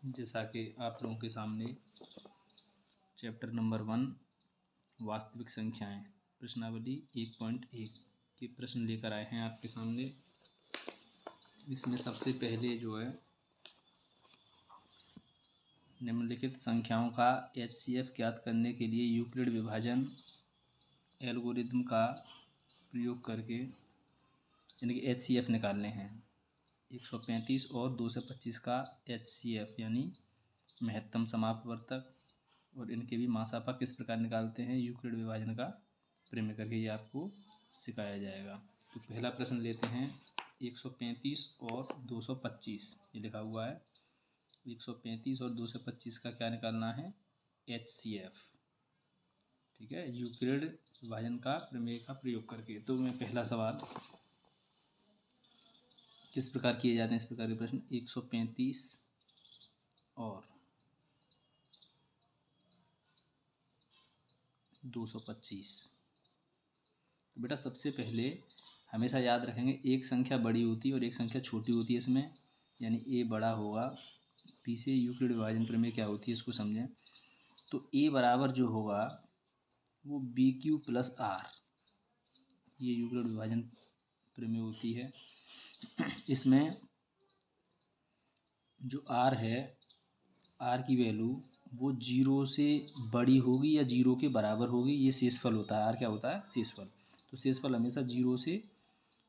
जैसा कि आप लोगों के सामने चैप्टर नंबर 1 वास्तविक संख्याएं प्रश्नावली 1.1 के प्रश्न लेकर आए हैं आपके सामने। इसमें सबसे पहले जो है निम्नलिखित संख्याओं का HCF ज्ञात करने के लिए यूक्लिड विभाजन एल्गोरिथम का प्रयोग करके यानी कि HCF निकालने हैं। 135 और 225 का HCF यानी महत्तम समापवर्तक और इनके भी मासापा किस प्रकार निकालते हैं यूक्लिड विभाजन का प्रयोग करके, ये आपको सिखाया जाएगा। तो पहला प्रश्न लेते हैं 135 और 225, ये लिखा हुआ है 135 और 225 का क्या निकालना है HCF, ठीक है, यूक्लिड विभाजन का प्रमेय का प्रयोग करके। तो मैं पहला सवाल किस प्रकार किए जाते हैं इस प्रकार के प्रश्न 135 और 225। तो बेटा सबसे पहले हमेशा याद रखेंगे एक संख्या बड़ी होती है और एक संख्या छोटी होती है इसमें, यानी A बड़ा होगा। B से यूक्लिड विभाजन प्रमेय क्या होती है इसको समझें। तो A बराबर जो होगा वो BQ प्लस R, ये यूक्लिड विभाजन प्रमेय होती है। इसमें जो R है, R की वैल्यू वो 0 से बड़ी होगी या 0 के बराबर होगी, ये शेषफल होता है। R क्या होता है शेषफल। तो शेषफल हमेशा 0 से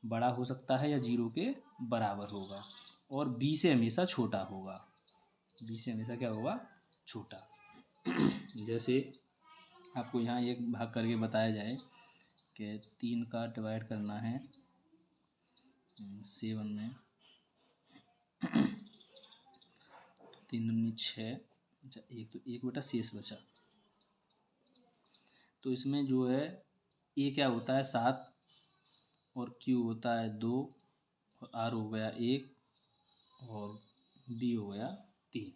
बड़ा हो सकता है या 0 के बराबर होगा और B से हमेशा छोटा होगा। B से हमेशा क्या होगा छोटा। जैसे आपको यहाँ एक भाग करके बताया जाए कि 3 का डिवाइड करना है 7 में, 3 दूनी 6, अच्छा एक बेटा शेष बचा। तो इसमें जो है A क्या होता है 7 और Q होता है 2 और R हो गया 1 और B हो गया 3।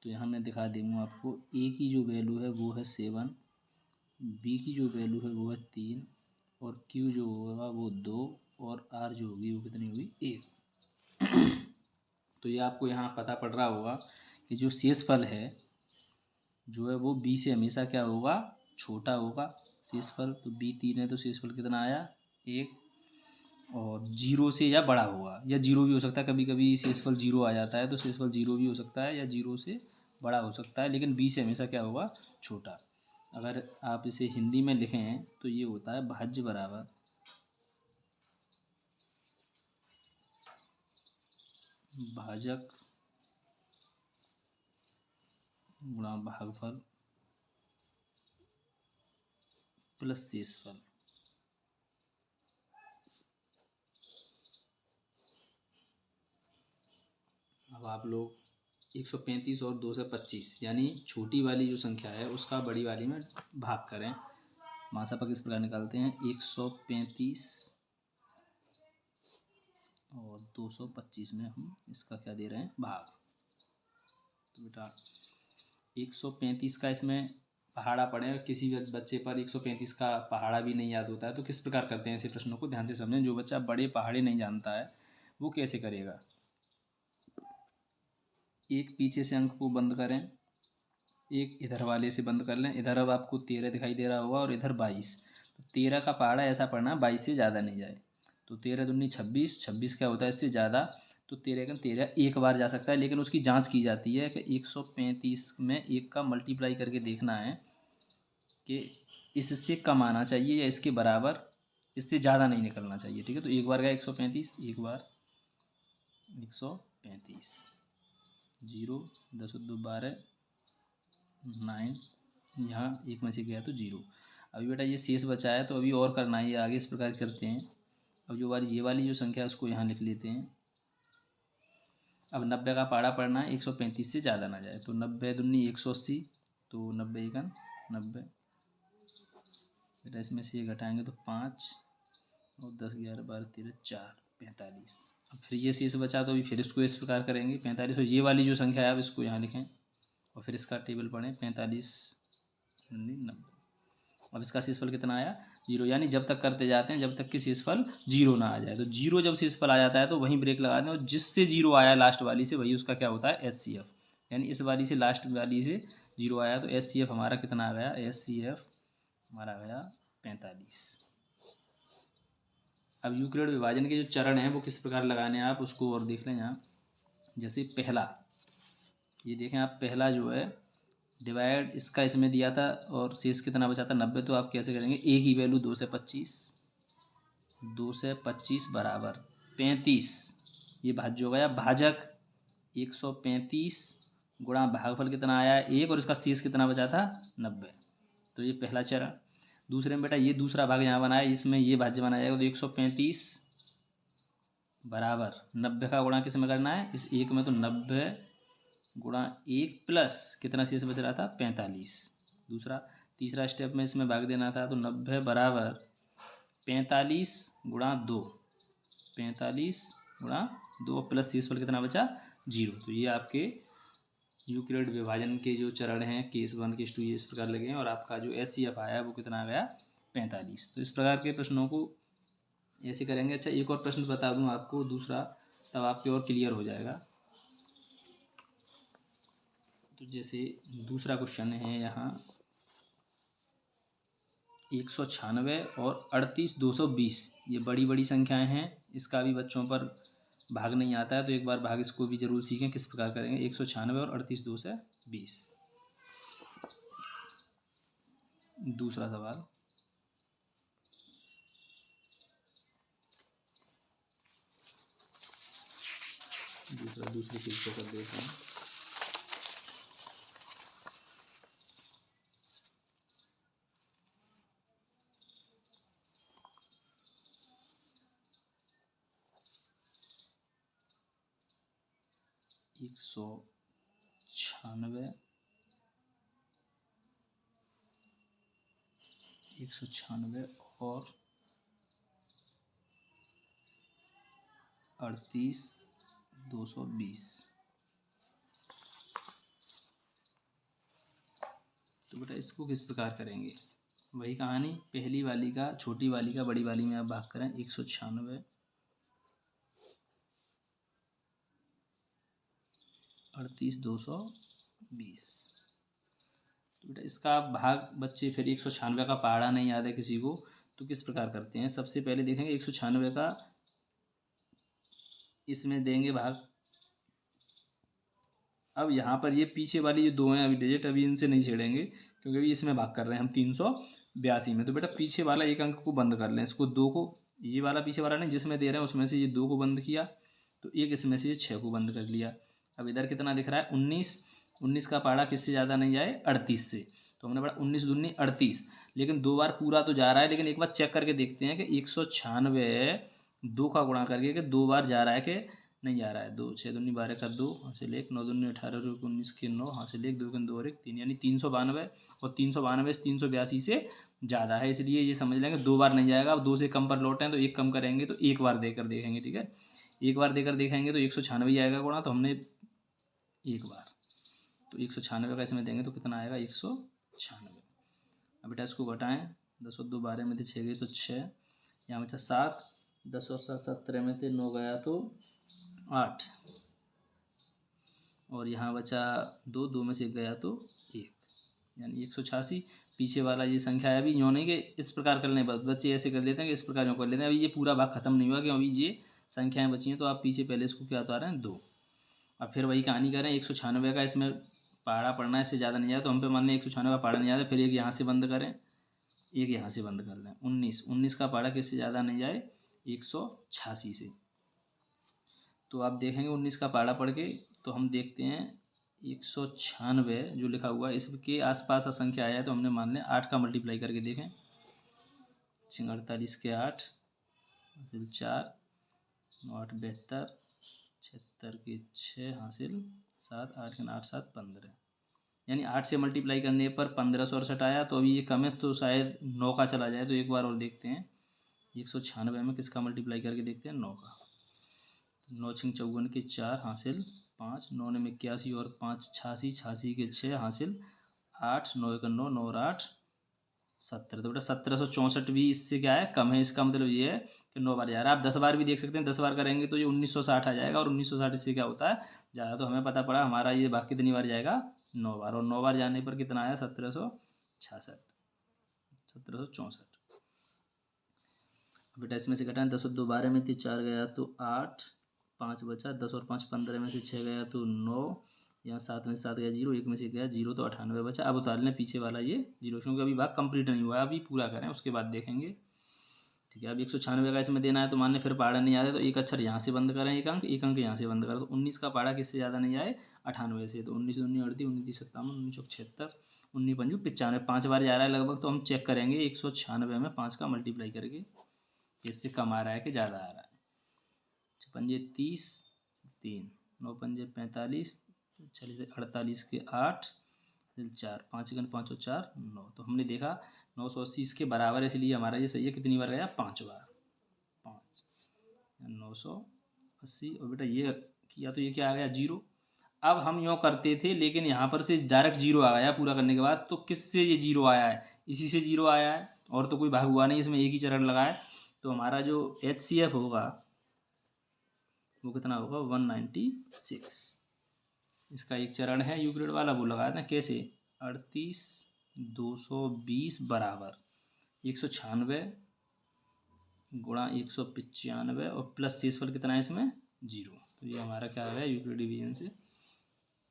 तो यहाँ मैं दिखा दूँगा आपको A की जो वैल्यू है वो है 7, B की जो वैल्यू है वो है 3 और Q जो होगा वो 2 और R जो होगी वो कितनी होगी 1। तो ये आपको यहाँ पता पड़ रहा होगा कि जो शेषफल है जो है वो B से हमेशा क्या होगा छोटा होगा शेषफल। तो B 3 है तो शेषफल कितना आया 1 और 0 से या बड़ा होगा या 0 भी हो सकता है, कभी कभी शेषफल 0 आ जाता है तो शेषफल 0 भी हो सकता है या 0 से बड़ा हो सकता है, लेकिन B से हमेशा क्या होगा छोटा। अगर आप इसे हिंदी में लिखें तो ये होता है भाज्य बराबर भाजक गुणा भागफल प्लस शेषफल। अब आप लोग 135 और 225 यानी छोटी वाली जो संख्या है उसका बड़ी वाली में भाग करें। मासापा किस प्रकार निकालते हैं 135 और 225 में हम इसका क्या दे रहे हैं भाग। तो बेटा 135 का इसमें पहाड़ा पड़े, किसी बच्चे पर 135 का पहाड़ा भी नहीं याद होता है तो किस प्रकार करते हैं ऐसे प्रश्नों को ध्यान से समझें। जो बच्चा बड़े पहाड़े नहीं जानता है वो कैसे करेगा, एक पीछे से अंक को बंद करें, एक इधर वाले से बंद कर लें। इधर अब आपको 13 दिखाई दे रहा होगा और इधर 22। तो 13 का पहाड़ा ऐसा पढ़ना 22 से ज़्यादा नहीं जाए। तो 13 दूनी 26, 26 क्या होता है इससे ज़्यादा। तो 13 का 13 एक बार जा सकता है, लेकिन उसकी जांच की जाती है कि 135 में एक का मल्टीप्लाई करके देखना है कि इससे कम आना चाहिए या इसके बराबर, इससे ज़्यादा नहीं निकलना चाहिए, ठीक है। तो एक बार का 135, एक बार 135, 0 10 2 12 9, यहाँ एक में से गया तो 0। अभी बेटा ये शेष बचा है तो अभी और करना है, आगे इस प्रकार करते हैं। अब जो ये वाली जो संख्या है उसको यहाँ लिख लेते हैं। अब 90 का पहाड़ा पढ़ना है 135 से ज़्यादा ना जाए। तो 90 दूनी 180, तो 90 का 90 बेटा, इसमें से ये घटाएंगे तो 5 और 10 11 12 13 4 45। अब फिर ये शेष बचा तो अभी फिर इसको इस प्रकार करेंगे 45। तो ये वाली जो संख्या है आप इसको यहाँ लिखें और फिर इसका टेबल पढ़ें 45 90। अब इसका शेषफल कितना आया 0, यानी जब तक करते जाते हैं जब तक कि शेषफल 0 ना आ जाए। तो 0 जब शेषफल आ जाता है तो वहीं ब्रेक लगा दें और जिससे 0 आया लास्ट वाली से वही उसका क्या होता है HCF। यानी इस वाली से लास्ट वाली से 0 आया तो HCF हमारा कितना आ गया, HCF हमारा आ गया 45। अब यूक्लिड विभाजन के जो चरण हैं वो किस प्रकार लगाने हैं आप उसको और देख लें यहाँ। जैसे पहला ये देखें आप, पहला जो है डिवाइड इसका इसमें दिया था और शेष कितना बचा था 90, तो आप कैसे करेंगे, ए की वैल्यू 2 से 25 बराबर 35, ये भाज्य हो गया, भाजक 135 गुणा भागफल कितना आया 1 और इसका शेष कितना बचा था 90। तो ये पहला चरण। दूसरे में बेटा ये दूसरा भाग यहाँ बनाया, इसमें ये भाज्य बनाया जाएगा तो 135 बराबर 90 का गुणा किस में करना है, इस एक में, तो 90 गुणा 1 प्लस कितना शेष बच रहा था 45। दूसरा तीसरा स्टेप में इसमें भाग देना था तो 90 बराबर 45 गुणा 2, 45 गुणा 2 प्लस शेष फल कितना बचा 0। तो ये आपके यूक्लिड विभाजन के जो चरण हैं केस 1 केस 2 ये इस प्रकार लगे हैं और आपका जो HCF आया वो कितना आ गया 45। तो इस प्रकार के प्रश्नों को ऐसे करेंगे। अच्छा एक और प्रश्न बता दूं आपको दूसरा, तब आपके और क्लियर हो जाएगा। तो जैसे दूसरा क्वेश्चन है यहाँ 196 और 38,220, ये बड़ी बड़ी संख्याएं हैं, इसका भी बच्चों पर भाग नहीं आता है तो एक बार भाग इसको भी जरूर सीखें किस प्रकार करेंगे। 196 और 38,220। दूसरा सवाल, दूसरी चीज को कर देते हैं। एक सौ 196 और 38,220। तो बेटा इसको किस प्रकार करेंगे, वही कहानी, पहली वाली का छोटी वाली का बड़ी वाली में आप भाग करें। 196 38,220। तो बेटा इसका भाग बच्चे फिर 196 का पहाड़ा नहीं याद है किसी को, तो किस प्रकार करते हैं। सबसे पहले देखेंगे 196 का इसमें देंगे भाग। अब यहाँ पर ये पीछे वाली जो 2 हैं अभी डिजिट, अभी इनसे नहीं छेड़ेंगे क्योंकि अभी इसमें भाग कर रहे हैं हम 382 में। तो बेटा पीछे वाला एक अंक को बंद कर लें, इसको 2 को, ये वाला पीछे वाला नहीं जिसमें दे रहे हैं उसमें से ये 2 को बंद किया, तो एक इसमें से ये 6 को बंद कर लिया। अब इधर कितना दिख रहा है 19 का पहाड़ा किससे ज़्यादा नहीं जाए 38 से, तो हमने पढ़ा 19 दूनी 38, लेकिन 2 बार पूरा तो जा रहा है, लेकिन एक बार चेक करके देखते हैं कि 196 2 का गुणा करके कि 2 बार जा रहा है कि नहीं जा रहा है। 2 6 दूनी 12 का 2 हासिल 1, 9 दूनी 18 और 19 के 9 हासिल 1, 2 के 2 और 1 3, यानी 392, और 392 से 382 से ज़्यादा है, इसलिए ये समझ लेंगे 2 बार नहीं जाएगा। अब 2 से कम पर लौटें तो 1 कम करेंगे, तो 1 बार देकर देखेंगे, ठीक है। 1 बार देकर देखेंगे तो 196 आएगा गुणा, तो हमने 1 बार, तो 196 का इसमें देंगे तो कितना आएगा 196। अब बेटा इसको घटाएं, 10 और 2 12 में थे 6 गए तो 6, यहाँ बचा 7, 10 और 7 17 में थे 9 गया तो 8, और यहाँ बचा 2, 2 में से 1 गया तो 1, यानी 186। पीछे वाला ये संख्या है, अभी यूँ नहीं कि इस प्रकार कर लें, बस बच्चे ऐसे कर लेते हैं कि इस प्रकार यूँ कर लेते हैं। अभी ये पूरा भाग खत्म नहीं हुआ कि अभी ये संख्याएँ बची हैं, तो आप पीछे पहले इसको क्या उतारें 2। अब फिर वही कहानी करें, 196 का इसमें पहाड़ा पढ़ना है, इससे ज़्यादा नहीं जाए, तो हम पे मान लें 196 का पहाड़ा नहीं जाता, फिर एक यहाँ से बंद करें, एक यहाँ से बंद कर लें। 19 का पहाड़ा किससे ज़्यादा नहीं जाए 186 से, तो आप देखेंगे 19 का पहाड़ा पढ़ के, तो हम देखते हैं 196 जो लिखा हुआ है इसके आसपास संख्या आया है, तो हमने मान लें 8 का मल्टीप्लाई करके देखें। 48 के 8 हासिल 4, 8 72, 76 के 6 हासिल 7, 8 के 8 7 15, यानी 8 से मल्टीप्लाई करने पर 1568 आया। तो अभी ये कम है तो शायद 9 का चला जाए, तो एक बार और देखते हैं 196 में किसका मल्टीप्लाई करके देखते हैं 9 का। 9 6 54 के 4 हासिल 5, 9 9 81 और 5 86, 86 के 6 हासिल 8, 9 1 9, 9 और 8 70। तो बेटा 1764 भी इससे क्या है कम है, इसका मतलब ये है कि 9 बार जा रहा है। आप 10 बार भी देख सकते हैं, 10 बार करेंगे तो ये 1960 आ जाएगा, और 1960 इससे क्या होता है ज़्यादा तो हमें पता पड़ा हमारा ये भाग कितनी बार जाएगा, 9 बार, और 9 बार जाने पर कितना आया, 1766, 1764। बेटा इसमें से घटाएं, 10 और 2 12 में थी, 4 गया तो 8, 5 बचा, 10 और 5 15 में से 6 गया तो 9, यहाँ 7 में से 7 गया 0, 1 में से गया 0 तो 98 बचा। अब उतार लें पीछे वाला ये 0, क्योंकि अभी भाग कंप्लीट नहीं हुआ है, अभी पूरा करें उसके बाद देखेंगे। ठीक है, अब 196 का इसमें देना है, तो मान लें फिर पहाड़ा नहीं आया तो एक अक्षर यहाँ से बंद करें, एक अंक यहाँ से बंद करें, तो 19 का पहाड़ा किससे ज़्यादा नहीं आए, 98 से। तो 19 19 38 19 57 1976 19 पंजू 95, 5 बार जा रहा है लगभग। तो हम चेक करेंगे 196 में 5 का मल्टीप्लाई करके इससे कम आ रहा है कि ज़्यादा आ रहा है। 6 पंजे 30, 3 9 पंजे 45, 48 के 8 4, 5 गन 5 और 4 9। तो हमने देखा 980 इसके बराबर है, इसलिए हमारा ये सही है। कितनी बार गया, 5 बार, 5 980। और बेटा ये किया तो ये क्या आ गया, 0। अब हम यूँ करते थे, लेकिन यहाँ पर से डायरेक्ट 0 आ गया पूरा करने के बाद। तो किससे ये 0 आया है, इसी से 0 आया है, और तो कोई भाग हुआ नहीं, इसमें एक ही चरण लगा है। तो हमारा जो HCF होगा वो कितना होगा, 196। इसका एक चरण है यूक्लिड वाला, वो लगाया था कैसे, 38 220 बराबर 196 गुणा 195 और प्लस शेषफल कितना है इसमें, 0। तो ये हमारा क्या आ गया यूक्लिड डिवीजन से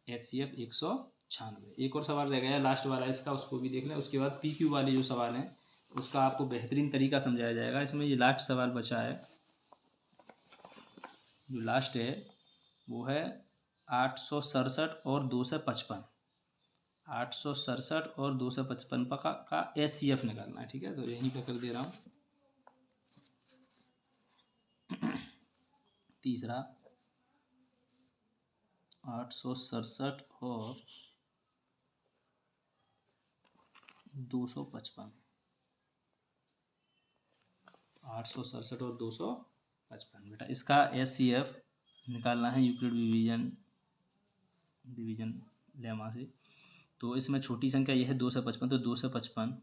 HCF 196। एक और सवाल रह गया लास्ट वाला इसका, उसको भी देख लें। उसके बाद PQ वाले जो सवाल हैं उसका आपको बेहतरीन तरीका समझाया जाएगा। इसमें ये लास्ट सवाल बचा है, जो लास्ट है वो है 867 और 255। 867 और 255 का HCF निकालना है। ठीक है, तो यहीं पे कर दे रहा हूँ। तीसरा 867 और 255, 867 और 255 बेटा इसका HCF निकालना है यूक्लिड डिवीजन लेमा से। तो इसमें छोटी संख्या यह है 255, तो 255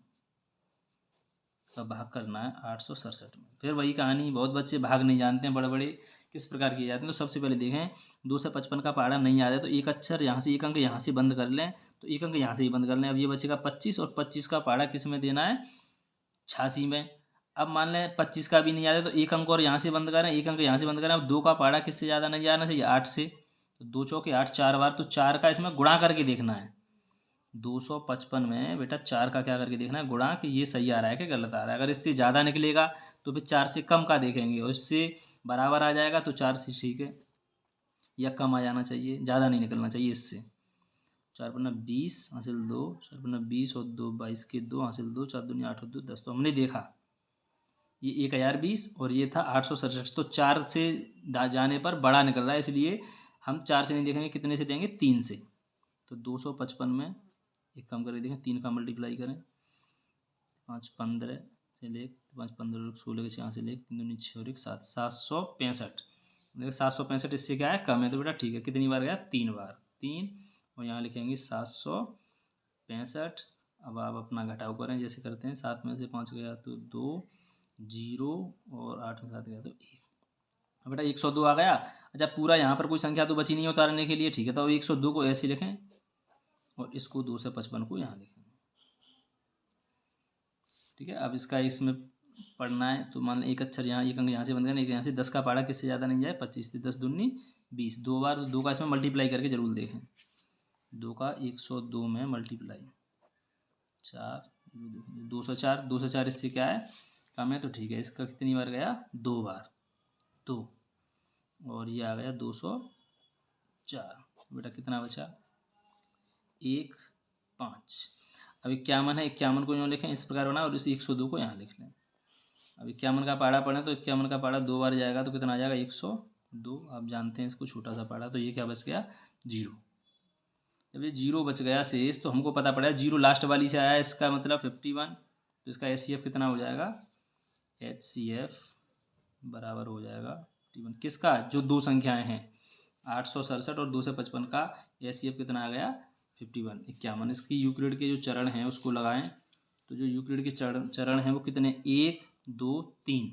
का भाग करना है 867 में। फिर वही कहानी, बहुत बच्चे भाग नहीं जानते हैं, बड़े बड़े किस प्रकार किए जाते हैं। तो सबसे पहले देखें 255 का पहाड़ा नहीं आ रहा है, तो एक अक्षर यहाँ से, एक अंक यहाँ से बंद कर लें, तो एक अंक यहाँ से ही बंद कर लें। अब ये बचेगा 25, और 25 का पहाड़ा किस में देना है, 86 में। अब मान लें 25 का भी नहीं आ रहा है, तो एक अंक और यहाँ से बंद करें, एक अंक यहाँ से बंद करें। अब 2 का पहाड़ा किससे ज़्यादा नहीं जाना चाहिए, 8 से। तो 2 चौके 8, 4 बार, तो 4 का इसमें गुणा करके देखना है। 255 में बेटा 4 का क्या करके देखना है, गुणा, कि ये सही आ रहा है कि गलत आ रहा है। अगर इससे ज़्यादा निकलेगा तो फिर 4 से कम का देखेंगे, और इससे बराबर आ जाएगा तो 4 से ठीक है, या कम आ जाना चाहिए, ज़्यादा नहीं निकलना चाहिए इससे। 4 पन्ना 20 हासिल 2, 4 पन्ना 20 और 2 22 के 2 हासिल 2, 4 दूनी 8 और 2 10। तो हमने देखा ये 1020 और ये था 867। तो 4 से जाने पर बड़ा निकल रहा है, इसलिए हम 4 से नहीं देखेंगे, कितने से देंगे, 3 से। तो 255 में एक कम करके देखें, 3 का मल्टीप्लाई करें, 5 15 से ले, 5 15 16 के 6 से ले, 3 दूनी 6 और 1 7, 765। देखिए 765 इससे क्या है, कम है, तो बेटा ठीक है। कितनी बार गया, 3 बार, 3, और यहाँ लिखेंगे 765। अब आप अपना घटाव करें जैसे करते हैं, 7 में से 5 गया तो 2, 0 और 8 में 7 गया तो 1। अब बेटा 102 आ गया। अच्छा पूरा यहाँ पर कोई संख्या तो बची नहीं उतारने के लिए, ठीक है। तो 102 को ऐसे लिखें और इसको 255 को यहाँ लिखें, ठीक है। अब इसका इसमें पढ़ना है, तो मान एक अक्षर यहाँ, एक अंक यहाँ से बंद करना, एक यहाँ से। 10 का पहाड़ा किससे ज़्यादा नहीं जाए, 25 से। 10 दूनी 20, 2 बार, तो 2 का इसमें मल्टीप्लाई करके जरूर देखें। 2 का 102 में मल्टीप्लाई 4, 204, 204 इससे क्या है, कम है, तो ठीक है। इसका कितनी बार गया, 2 बार, 2, और ये आ गया 204। बेटा कितना बचा, 1 5। अब 51 है, 51 को यूँ लिखें, इस प्रकार बना, और इस 102 को यहाँ लिख लें। अब 51 का पहाड़ा पढ़ें, तो 51 का पहाड़ा 2 बार जाएगा तो कितना आ जाएगा, 102। आप जानते हैं इसको, छोटा सा पहाड़ा, तो ये क्या बच गया, 0। जब ये 0 बच गया शेष, तो हमको पता पड़ा 0 लास्ट वाली से आया, इसका मतलब 51। तो इसका HCF कितना हो जाएगा, HCF बराबर हो जाएगा 51। किसका, जो दो संख्याएं हैं 867 और 255 का HCF कितना आ गया, 51, 51। इसकी यूक्लिड के जो चरण हैं उसको लगाएं, तो जो यूक्लिड के चरण हैं वो कितने, 1 2 3।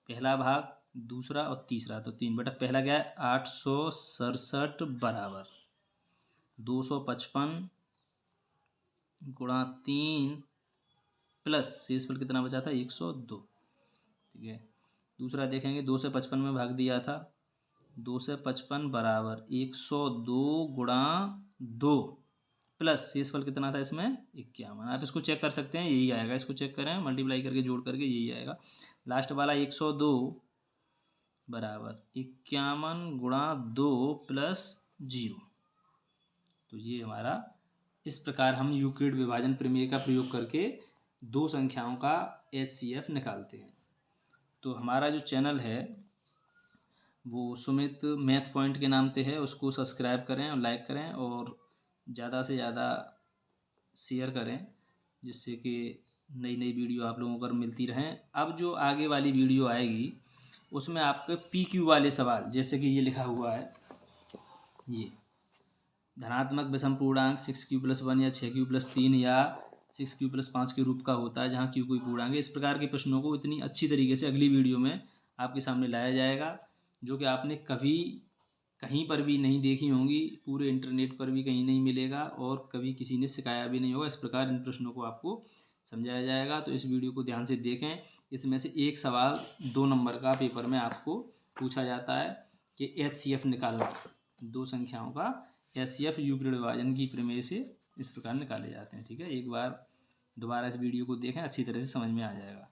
पहला भाग दूसरा और तीसरा, तो 3 बटा पहला क्या है 867 बराबर 255 गुणा 3 प्लस शेषफल कितना बचा था 102। ठीक है, दूसरा देखेंगे 2 से 55 में भाग दिया था, 2 से 55 बराबर 102 गुणा 2 प्लस शेषफल कितना था इसमें 51। आप इसको चेक कर सकते हैं, यही आएगा, इसको चेक करें मल्टीप्लाई करके जोड़ करके यही आएगा। लास्ट वाला 102 बराबर 51 गुणा 2 प्लस 0। तो ये हमारा, इस प्रकार हम यूक्लिड विभाजन प्रमेय का प्रयोग करके दो संख्याओं का HCF निकालते हैं। तो हमारा जो चैनल है वो सुमित मैथ पॉइंट के नाम पे है, उसको सब्सक्राइब करें और लाइक करें और ज़्यादा से ज़्यादा शेयर करें, जिससे कि नई नई वीडियो आप लोगों को मिलती रहें। अब जो आगे वाली वीडियो आएगी उसमें आपके PQ वाले सवाल, जैसे कि ये लिखा हुआ है, ये धनात्मक विषम पूर्णांक 6q+1 या 6q+3 या 6q+5 के रूप का होता है जहाँ q कोई पूर्णांक है। इस प्रकार के प्रश्नों को इतनी अच्छी तरीके से अगली वीडियो में आपके सामने लाया जाएगा, जो कि आपने कभी कहीं पर भी नहीं देखी होंगी, पूरे इंटरनेट पर भी कहीं नहीं मिलेगा और कभी किसी ने सिखाया भी नहीं होगा। इस प्रकार इन प्रश्नों को आपको समझाया जाएगा। तो इस वीडियो को ध्यान से देखें। इसमें से एक सवाल 2 नंबर का पेपर में आपको पूछा जाता है कि HCF निकालना, दो संख्याओं का HCF यूक्लिड विभाजन की प्रमेय से इस प्रकार निकाले जाते हैं। ठीक है, एक बार दोबारा इस वीडियो को देखें, अच्छी तरह से समझ में आ जाएगा।